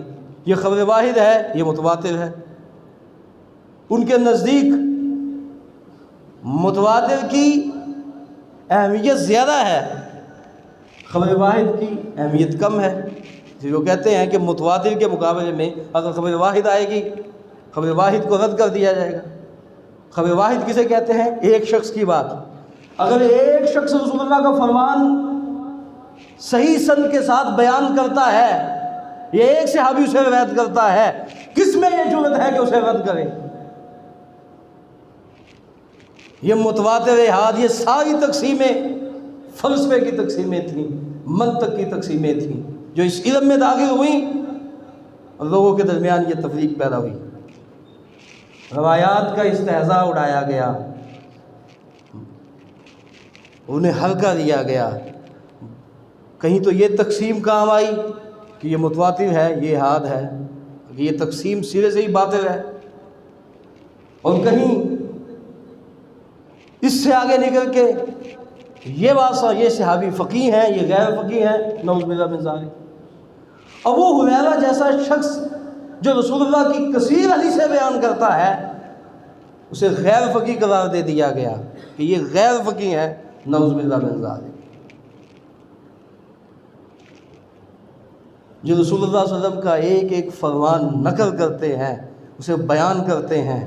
یہ خبر واحد ہے، یہ متواتر ہے۔ ان کے نزدیک متواتر کی اہمیت زیادہ ہے، خبر واحد کی اہمیت کم ہے۔ جو کہتے ہیں کہ متواتر کے مقابلے میں اگر خبر واحد آئے گی، خبر واحد کو رد کر دیا جائے گا۔ خبر واحد کسے کہتے ہیں؟ ایک شخص کی بات۔ اگر ایک شخص رسول اللہ کا فرمان صحیح سند کے ساتھ بیان کرتا ہے، یہ ایک صحابی اسے روایت کرتا ہے، کس میں یہ جرأت ہے کہ اسے رد کرے؟ یہ متواتر احاد، یہ ساری تقسیمیں فلسفے کی تقسیمیں تھیں، منطق کی تقسیمیں تھیں، جو اس علم میں داخل ہوئیں اور لوگوں کے درمیان یہ تفریق پیدا ہوئی۔ روایات کا استہزاء اڑایا گیا، انہیں ہلکا دیا گیا۔ کہیں تو یہ تقسیم کام آئی کہ یہ متواتر ہے، یہ احاد ہے، کہ یہ تقسیم سرے سے ہی باطل ہے، اور کہیں اس سے آگے نکل کے یہ بات، یہ صحابی فقیہ ہیں، یہ غیر فقیہ ہیں، نعوذ باللہ من ذالک۔ ابو ہریرہ جیسا شخص جو رسول اللہ کی کثیر حدیثیں بیان کرتا ہے، اسے غیر فقیہ قرار دے دیا گیا کہ یہ غیر فقیہ ہے، نعوذ باللہ من ذالک۔ جو رسول اللہ صلی اللہ علیہ وسلم کا ایک ایک فرمان نقل کرتے ہیں، اسے بیان کرتے ہیں،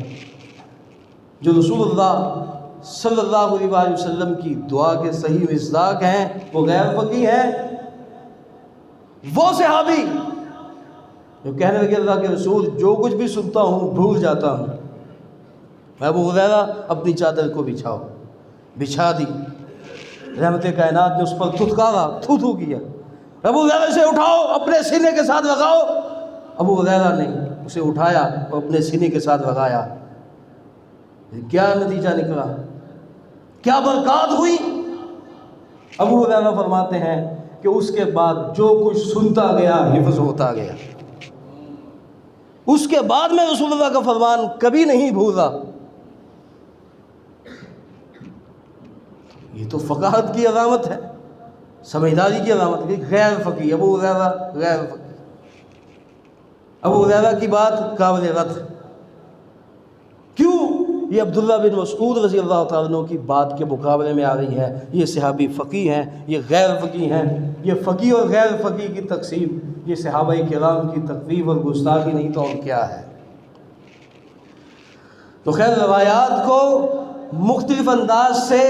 جو رسول اللہ صلی اللہ علیہ وسلم کی دعا کے صحیح مصداق ہیں، وہ غیر فقیہ ہیں۔ وہ صحابی جو کہنے لگے اللہ کے رسول جو کچھ بھی سنتا ہوں بھول جاتا ہوں۔ ابو ہریرہ اپنی چادر کو بچھا دی، رحمت کائنات نے اس پر تھتکارا، تھو تھو کیا، ابو ہریرہ سے اٹھاؤ، اپنے سینے کے ساتھ لگاؤ۔ ابو ہریرہ نے اسے اٹھایا اور اپنے سینے کے ساتھ لگایا۔ کیا نتیجہ نکلا، کیا برکات ہوئی؟ ابو ہریرہ فرماتے ہیں کہ اس کے بعد جو کچھ سنتا گیا حفظ ہوتا گیا، اس کے بعد میں رسول اللہ کا فرمان کبھی نہیں بھولا۔ یہ تو فقاہت کی علامت ہے، سمجھداری کی علامت ہے۔ غیر فقیہ، ابو ہریرہ غیر فقیہ، ابو ہریرہ کی بات قابل رد۔ کیوں؟ یہ عبداللہ بن مسعود رضی اللہ تعالیٰ عنہ کی بات کے مقابلے میں آ رہی ہے۔ یہ صحابی فقیہ ہیں، یہ غیر فقیہ ہیں۔ یہ فقیہ اور غیر فقیہ کی تقسیم یہ صحابہ کرام کی تقریب اور گستاخی نہیں تو اور کیا ہے؟ تو خیر، روایات کو مختلف انداز سے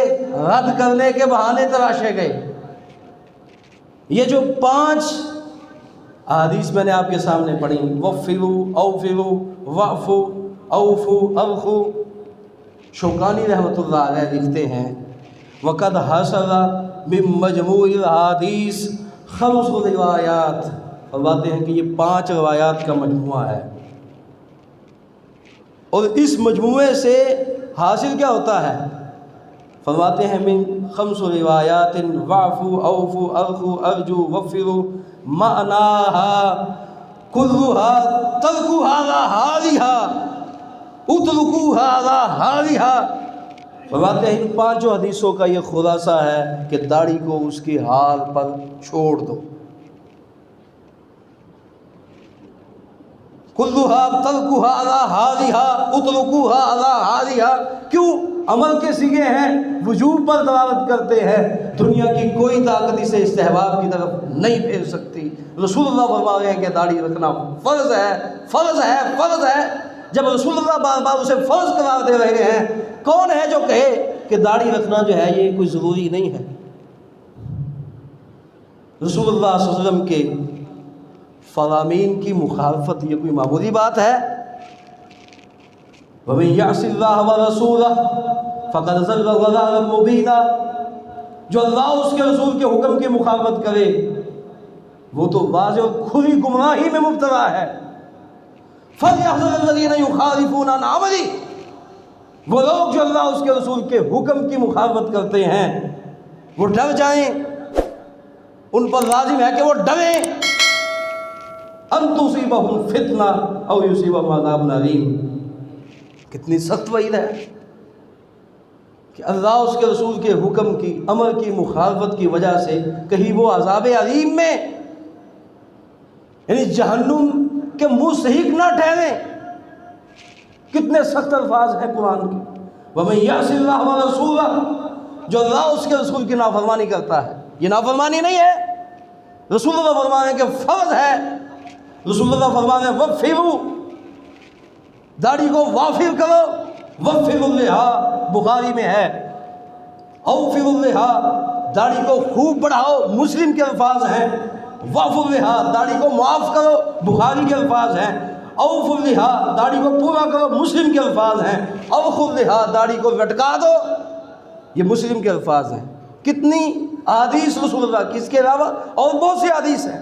رد کرنے کے بہانے تراشے گئے۔ یہ جو 5 احادیث میں نے آپ کے سامنے پڑھی، وفروا اوفروا وعفوا اوفوا ارخوا، شوکانی رحمۃ اللہ علیہ لکھتے ہیں وقد حصل من مجموع الحدیث 5 روایات، فرماتے ہیں کہ یہ 5 روایات کا مجموعہ ہے، اور اس مجموعے سے حاصل کیا ہوتا ہے؟ فرماتے ہیں من 5 روایات وعفوا اوفوا ارخوا ارجو وفروا معناها كلها تركوا هذا حالها اترکوا هذا حالها۔ فرماتے ہیں ان 5 حدیثوں کا یہ خلاصہ ہے کہ داڑھی کو اس کے حال پر چھوڑ دو۔ كلها تركوا هذا حالها اتركوا هذا حالها۔ کیوں؟ عمل کے سیغے ہیں، وجوب پر دلالت کرتے ہیں، دنیا کی کوئی طاقت اسے استحباب کی طرف نہیں پھیر سکتی۔ رسول اللہ فرما رہے ہیں کہ داڑھی رکھنا فرض ہے، فرض ہے، فرض ہے۔ جب رسول اللہ بار بار اسے فرض قرار دے رہے ہیں، کون ہے جو کہے کہ داڑھی رکھنا جو ہے یہ کوئی ضروری نہیں ہے؟ رسول اللہ صلی اللہ علیہ وسلم کے فرامین کی مخالفت یہ کوئی معمولی بات ہے؟ وَمَن يَعْصِ اللَّهَ وَرَسُولَهُ فَقَدْ ضَلَّ ضَلَالًا مُبِينًا، جو اللہ اور اس کے رسول کے حکم کی مخالفت کرے وہ تو واضح اور کھلی گمراہی میں مبتلا ہے۔ فَلْيَحْذَرِ الَّذِينَ يُخَالِفُونَ عَنْ أَمْرِهِ، وہ لوگ جو اللہ اور اس کے رسول کے حکم کی مخالفت کرتے ہیں وہ ڈر جائیں، ان پر لازم ہے کہ وہ ڈریں۔ أَن تُصِيبَهُمْ فِتْنَةٌ أَوْ يُصِيبَهُمْ عَذَابٌ أَلِيمٌ، کتنی سخت وعید ہے۔ کہ اللہ اس کے رسول کے حکم کی، امر کی مخالفت کی وجہ سے کہیں وہ عذاب علیم میں یعنی جہنم کے مستحق نہ ٹھہریں۔ کتنے سخت الفاظ ہیں قرآن کے۔ وَمَن يَعْصِ اللَّهَ وَرَسُولَهُ، جو اللہ اس کے رسول کی نافرمانی کرتا ہے، یہ نافرمانی نہیں ہے۔ رسول اللہ فرمانے کہ فرض ہے، رسول اللہ فرمانے وَفِّرُوا، داڑھی کو وافر کرو، وَفِّرُوا اللِّحَا بخاری میں ہے، اوفروا اللِّحَا داڑھی کو خوب بڑھاؤ، مسلم کے الفاظ ہیں، وَعْفُوا اللِّحَا داڑھی کو معاف کرو، بخاری کے الفاظ ہیں، اوفوا اللِّحَا داڑھی کو پورا کرو، مسلم کے الفاظ ہیں، اوخوا اللِّحَا داڑھی کو لٹکا دو، یہ مسلم کے الفاظ ہیں۔ کتنی احادیث رسول اللہ کی، اس کے علاوہ اور بہت سی احادیث ہیں۔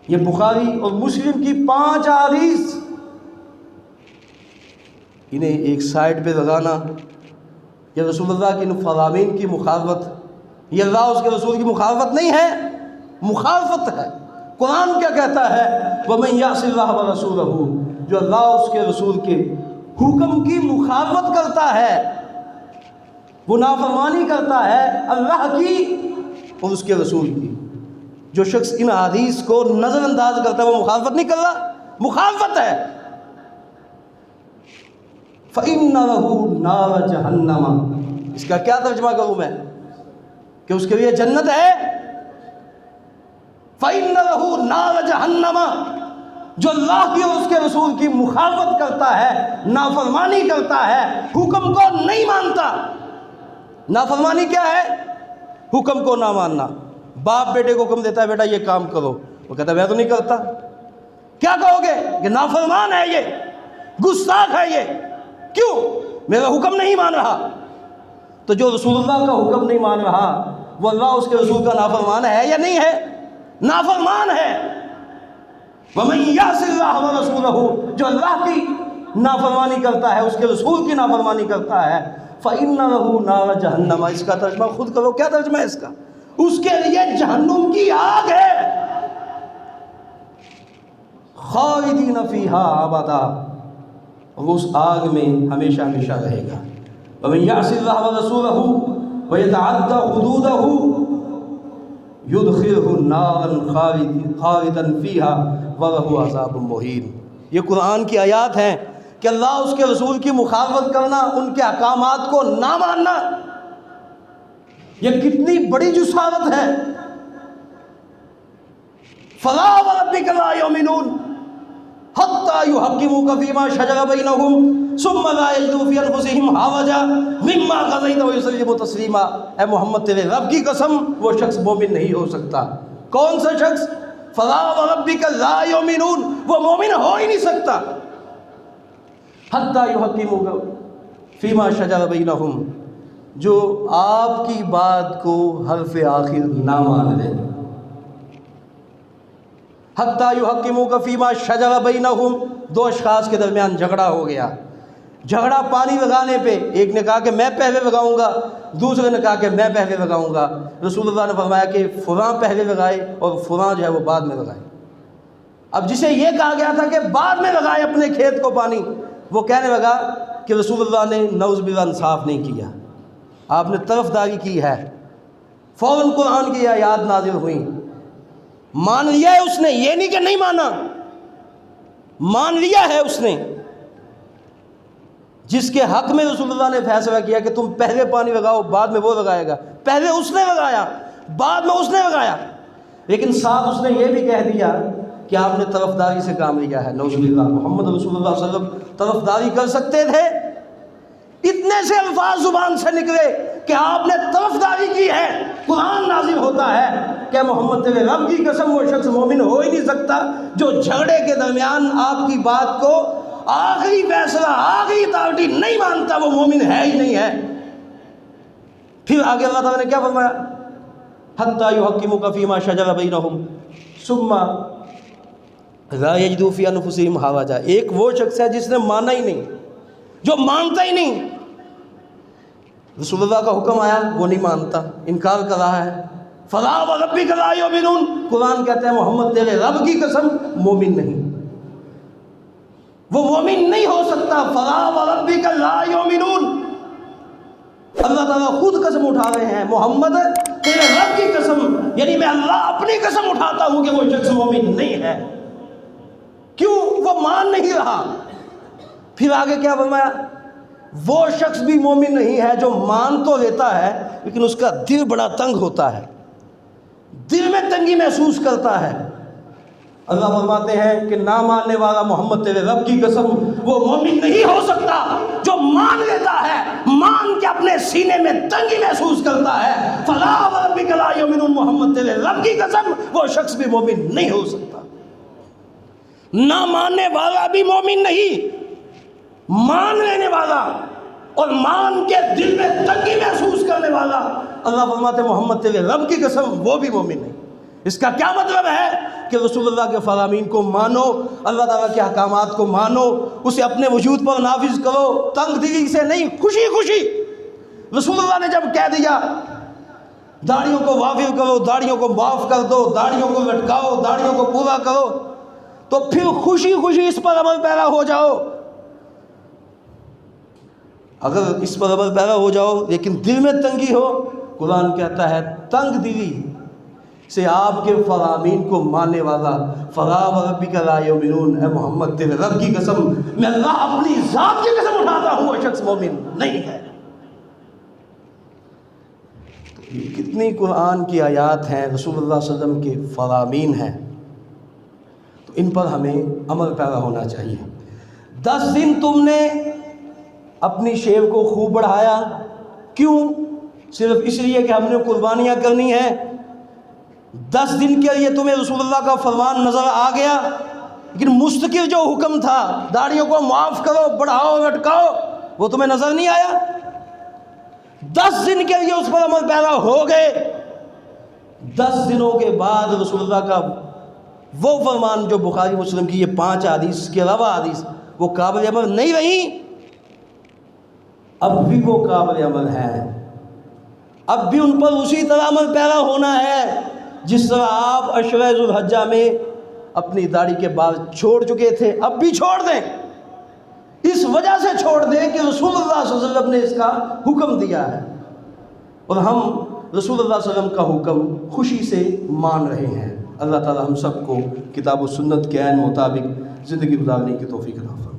یہ بخاری اور مسلم کی 5 احادیث، انہیں ایک سائڈ پہ لگانا، یہ رسول اللہ کی فرامین کی مخالفت، یہ اللہ اس کے رسول کی مخالفت نہیں ہے، مخالفت ہے۔ قرآن کیا کہتا ہے؟ وَمَن يَعْصِ اللَّهَ وَرَسُولَهُ، جو اللہ اس کے رسول کے حکم کی مخالفت کرتا ہے، وہ نافرمانی کرتا ہے اللہ کی اور اس کے رسول کی۔ جو شخص ان احادیث کو نظر انداز کرتا ہے وہ مخالفت نہیں کر رہا، مخالفت ہے۔ فَإِنَّ لَهُ نَارَ جَهَنَّمَ، اس کا کیا ترجمہ کروں میں کہ اس کے لیے جنت ہے؟ فَإِنَّ لَهُ نَارَ جَهَنَّمَ، جو اللہ کی اور اس کے رسول کی مخالفت کرتا ہے، نافرمانی کرتا ہے، حکم کو نہیں مانتا۔ نافرمانی کیا ہے؟ حکم کو نہ ماننا۔ باپ بیٹے کو حکم دیتا ہے بیٹا یہ کام کرو، وہ کہتا ہے میں تو نہیں کرتا۔ کیا کہو گے؟ کہ نافرمان ہے یہ، گستاخ ہے یہ، کیوں؟ میرا حکم نہیں مان رہا۔ تو جو رسول اللہ کا حکم نہیں مان رہا وہ اللہ اس کے رسول کا نافرمان ہے یا نہیں ہے؟ نافرمان ہے۔ وَمَن يَعْصِ اللَّهَ وَرَسُولَهُ، جو اللہ کی نافرمانی کرتا ہے، اس کے رسول کی نافرمانی کرتا ہے، فَإِنَّ لَهُ نَارَ جَهَنَّمَ، اس کا ترجمہ خود کرو، کیا ترجمہ ہے اس کا؟ اس کے لیے جہنم کی آگ ہے، خالدین فیہا ابدا، وہ اس آگ میں ہمیشہ ہمیشہ رہے گا۔ وَمَن يَعْصِ اللَّهَ وَرَسُولَهُ وَيَتَعَدَّ حُدُودَهُ يُدْخِلْهُ نَارًا خَالِدًا فِيهَا وَلَهُ عَذَابٌ مُّهِينٌ۔ یہ قرآن کی آیات ہیں کہ اللہ اس کے رسول کی مخالفت کرنا، ان کے احکامات کو نہ ماننا، یہ کتنی بڑی جسارت ہے۔ فَلَا وَرَبِّكَ لَا يُؤْمِنُونَ حَتَّى يُحَكِّمُوكَ فِيمَا شَجَرَ بَيْنَهُمْ ثُمَّ لَا يَجِدُوا فِي أَنفُسِهِمْ حَرَجًا مِمَّا قَضَيْتَ وَيُسَلِّمُوا تَسْلِيمًا۔ اے محمد تیرے رب کی قسم وہ شخص مومن نہیں ہو سکتا۔ کون سا شخص؟ فَلَا وَرَبِّكَ لَا يُؤْمِنُونَ، وہ مومن ہو ہی نہیں سکتا۔ حَتَّى يُحَكِّمُوكَ فِيمَا شَجَرَ بَيْنَهُمْ، جو آپ کی بات کو حرف آخر نہ مان لے۔ حتیٰ یحکموک فیما شجر بینہم، 2 اشخاص کے درمیان جھگڑا ہو گیا، جھگڑا پانی لگانے پہ، ایک نے کہا کہ میں پہلے لگاؤں گا، دوسرے نے کہا کہ میں پہلے لگاؤں گا۔ رسول اللہ نے فرمایا کہ فلاں پہلے لگائے اور فلاں جو ہے وہ بعد میں لگائے۔ اب جسے یہ کہا گیا تھا کہ بعد میں لگائے اپنے کھیت کو پانی، وہ کہنے لگا کہ رسول اللہ نے نعوذ باللہ انصاف نہیں کیا، آپ نے طرفداری کی ہے۔ فوراً قرآن کی آیات نازل ہوئیں، مان لیا ہے اس نے، یہ نہیں کہ نہیں مانا، مان لیا ہے اس نے۔ جس کے حق میں رسول اللہ نے فیصلہ کیا کہ تم پہلے پانی لگاؤ بعد میں وہ لگائے گا، پہلے اس نے لگایا بعد میں اس نے لگایا، لیکن ساتھ اس نے یہ بھی کہہ دیا کہ آپ نے طرفداری سے کام لیا ہے۔ نعوذ باللہ، محمد رسول اللہ صلی اللہ علیہ وسلم طرفداری کر سکتے تھے؟ اتنے سے الفاظ زبان سے نکلے کہ آپ نے طرفداری کی ہے، قرآن نازل ہوتا ہے کہ محمد تیرے رب کی قسم وہ شخص مومن ہو ہی نہیں سکتا جو جھگڑے کے درمیان آپ کی بات کو آخری فیصلہ، آخری اتھارٹی نہیں مانتا، وہ مومن ہے ہی نہیں ہے۔ پھر آگے اللہ تعالیٰ نے کیا فرمایا؟ حتیٰ یحکموک فیما شجر بینہم ثم لا یجدوا فی انفسہم حرجا، ایک وہ شخص ہے جس نے مانا ہی نہیں، جو مانتا ہی نہیں، رسول اللہ کا حکم آیا وہ نہیں مانتا، انکار کر رہا ہے۔ فَلَا وَرَبِّكَ لَا يُؤْمِنُونَ، قرآن کہتا ہے محمد تیرے رب کی قسم مومن نہیں، وہ مومن نہیں ہو سکتا۔ فَلَا وَرَبِّكَ لَا يُؤْمِنُونَ، اللہ تعالیٰ خود قسم اٹھا رہے ہیں، محمد تیرے رب کی قسم، یعنی میں اللہ اپنی قسم اٹھاتا ہوں کہ وہ شخص مومن نہیں ہے۔ کیوں؟ وہ مان نہیں رہا۔ پھر آگے کیا فرمایا؟ وہ شخص بھی مومن نہیں ہے جو مان تو لیتا ہے لیکن اس کا دل بڑا تنگ ہوتا ہے، دل میں تنگی محسوس کرتا ہے۔ اللہ فرماتے ہیں کہ نہ ماننے والا محمد تیرے رب کی قسم وہ مومن نہیں ہو سکتا۔ جو مان لیتا ہے، مان کے اپنے سینے میں تنگی محسوس کرتا ہے، فلا وربک لا یؤمنون، محمد تیرے رب کی قسم وہ شخص بھی مومن نہیں ہو سکتا۔ نہ ماننے والا بھی مومن نہیں، مان لینے والا اور مان کے دل میں تنگی محسوس کرنے والا، اللہ فرماتے ہیں محمد تیرے رب کی قسم وہ بھی مومن نہیں۔ اس کا کیا مطلب ہے؟ کہ رسول اللہ کے فرامین کو مانو، اللہ تعالیٰ کے احکامات کو مانو، اسے اپنے وجود پر نافذ کرو، تنگ دلی سے نہیں، خوشی خوشی۔ رسول اللہ نے جب کہہ دیا داڑھیوں کو وافر کرو، داڑھیوں کو معاف کر دو، داڑھیوں کو لٹکاؤ، داڑھیوں کو پورا کرو، تو پھر خوشی خوشی اس پر عمل پیرا ہو جاؤ۔ اگر اس پر عمل پیرا ہو جاؤ لیکن دل میں تنگی ہو، قرآن کہتا ہے تنگ دلی سے آپ کے فرامین کو ماننے والا، فلا وربک لا یؤمنون، اے محمد تیرے رب کی قسم، میں اللہ اپنی ذات کی قسم اٹھاتا ہوں وہ شخص مومن نہیں ہے۔ کتنی قرآن کی آیات ہیں، رسول اللہ صلی اللہ علیہ وسلم کے فرامین ہیں، تو ان پر ہمیں عمل پیرا ہونا چاہیے۔ 10 دن تم نے اپنی شیو کو خوب بڑھایا، کیوں؟ صرف اس لیے کہ ہم نے قربانیاں کرنی ہیں۔ 10 دن کے لیے تمہیں رسول اللہ کا فرمان نظر آ گیا، لیکن مستقل جو حکم تھا داڑھیوں کو معاف کرو، بڑھاؤ، لٹکاؤ، وہ تمہیں نظر نہیں آیا۔ 10 دن کے لیے اس پر عمل پیرا ہو گئے، 10 دنوں کے بعد رسول اللہ کا وہ فرمان جو بخاری مسلم کی یہ 5 حدیث کے علاوہ حدیث وہ قابل عمل نہیں رہی، اب بھی وہ قابل عمل ہیں، اب بھی ان پر اسی طرح عمل پیرا ہونا ہے جس طرح آپ عشرہ ذو الحجہ میں اپنی داڑھی کے بال چھوڑ چکے تھے، اب بھی چھوڑ دیں۔ اس وجہ سے چھوڑ دیں کہ رسول اللہ صلی اللہ علیہ وسلم نے اس کا حکم دیا ہے، اور ہم رسول اللہ صلی اللہ علیہ وسلم کا حکم خوشی سے مان رہے ہیں۔ اللہ تعالی ہم سب کو کتاب و سنت کے عین مطابق زندگی گزارنے کی توفیق عطا فرمائے۔